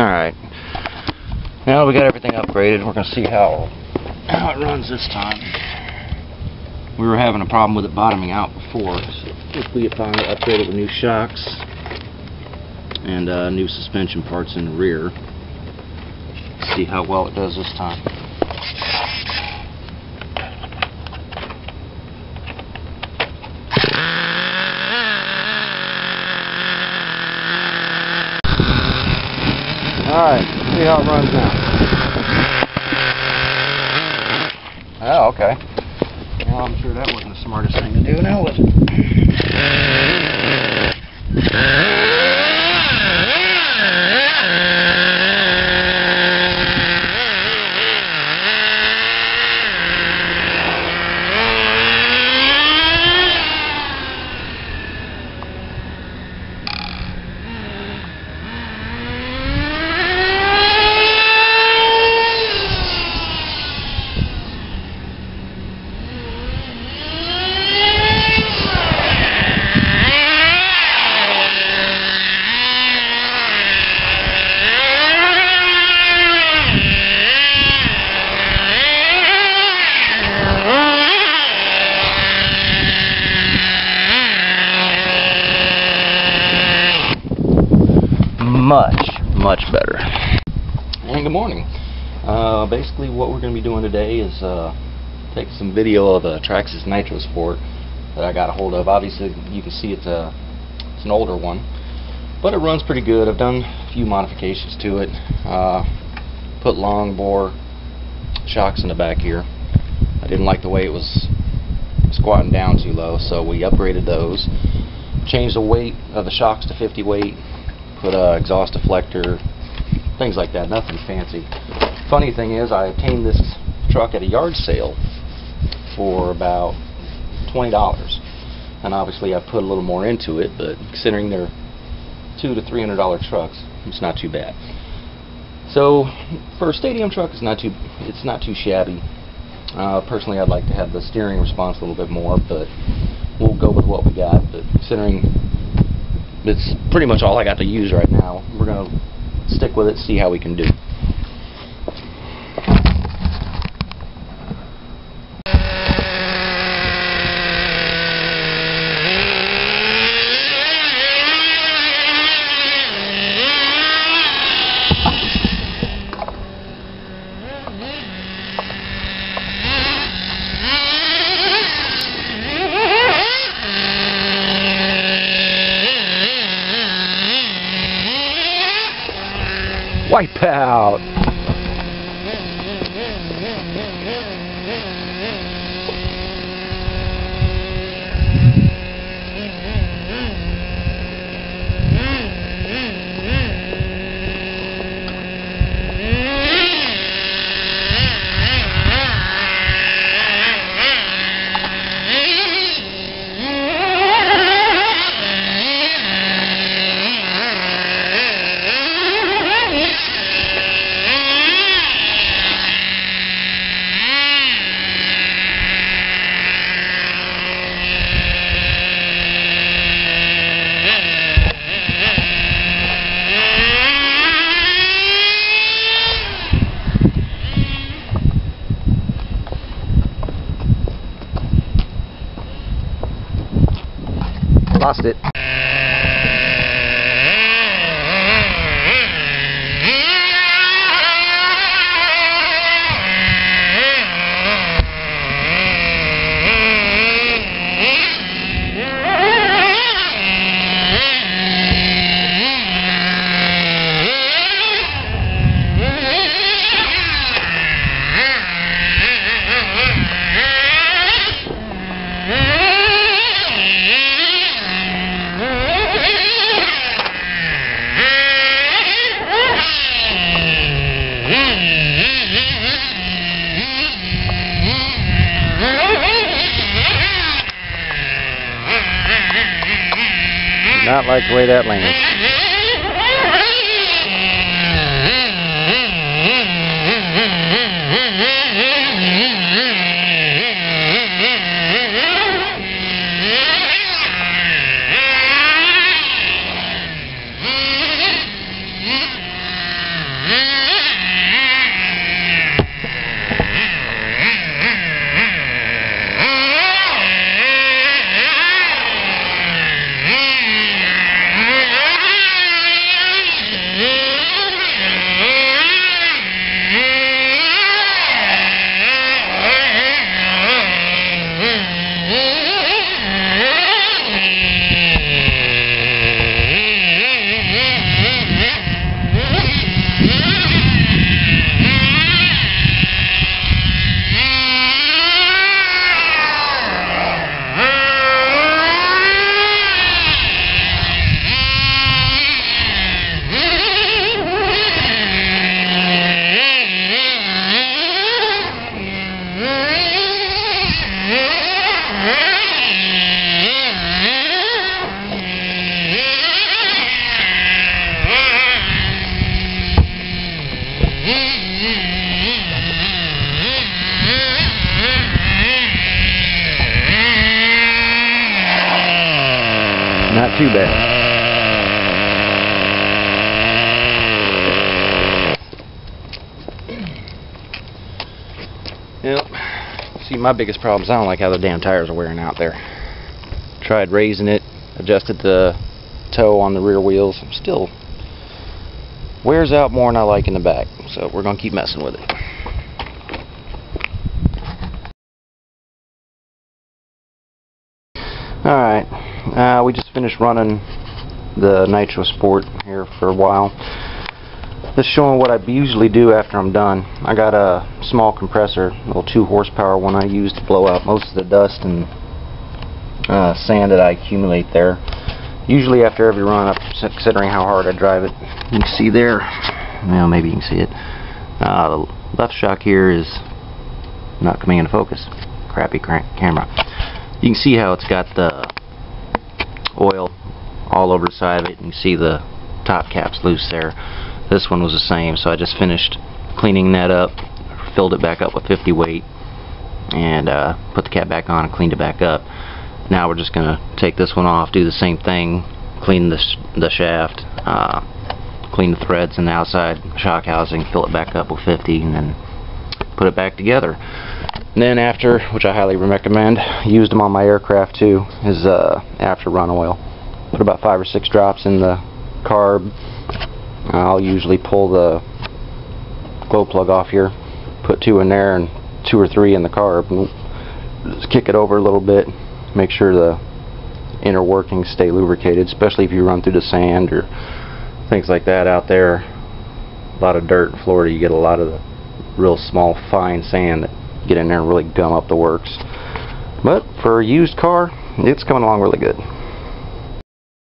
Alright. Now we got everything upgraded. We're going to see how it runs this time. We were having a problem with it bottoming out before, so we get finally upgraded with new shocks and new suspension parts in the rear. See how well it does this time. Alright, see how it runs now. Oh, okay. Well, I'm sure that wasn't the smartest thing to do, now was it? Much better. And good morning. Basically what we're going to be doing today is taking some video of a Traxxas Nitro Sport that I got a hold of. Obviously you can see it's an older one, but it runs pretty good. I've done a few modifications to it. Put long bore shocks in the back here. I didn't like the way it was squatting down too low, so we upgraded those. Changed the weight of the shocks to 50 weight. Put a exhaust deflector, things like that, nothing fancy. Funny thing is, I obtained this truck at a yard sale for about $20, and obviously I put a little more into it, but considering they're $200 to $300 trucks, it's not too bad. So for a stadium truck, it's not too shabby. Personally, I'd like to have the steering response a little bit more, but we'll go with what we got. But considering it's pretty much all I got to use right now, we're going to stick with it, see how we can do. Wipe out. Lost it. Not like the way that lands. too bad. Yep. See, my biggest problem is I don't like how the damn tires are wearing out there. Tried raising it, adjusted the toe on the rear wheels. Still wears out more than I like in the back. So we're going to keep messing with it. Alright, we just finished running the Nitro Sport here for a while. Just showing what I usually do after I'm done. I got a small compressor, a little 2 horsepower one I use to blow out most of the dust and sand that I accumulate there. Usually after every run, considering how hard I drive it. You can see there, well, maybe you can see it. The left shock here is not coming into focus. Crappy camera. You can see how it's got the oil all over the side of it. You can see the top cap's loose there. This one was the same, so I just finished cleaning that up, filled it back up with 50 weight, and put the cap back on and cleaned it back up. Now we're just going to take this one off, do the same thing, clean the shaft, clean the threads in the outside shock housing, fill it back up with 50, and then put it back together. And then after, which I highly recommend, used them on my aircraft too, is after run oil. Put about 5 or 6 drops in the carb. I'll usually pull the glow plug off here, put 2 in there and 2 or 3 in the carb, and just kick it over a little bit, make sure the inner workings stay lubricated, especially if you run through the sand or things like that out there. A lot of dirt in Florida, you get a lot of the real small fine sand that get in there and really gum up the works. But for a used car, it's coming along really good.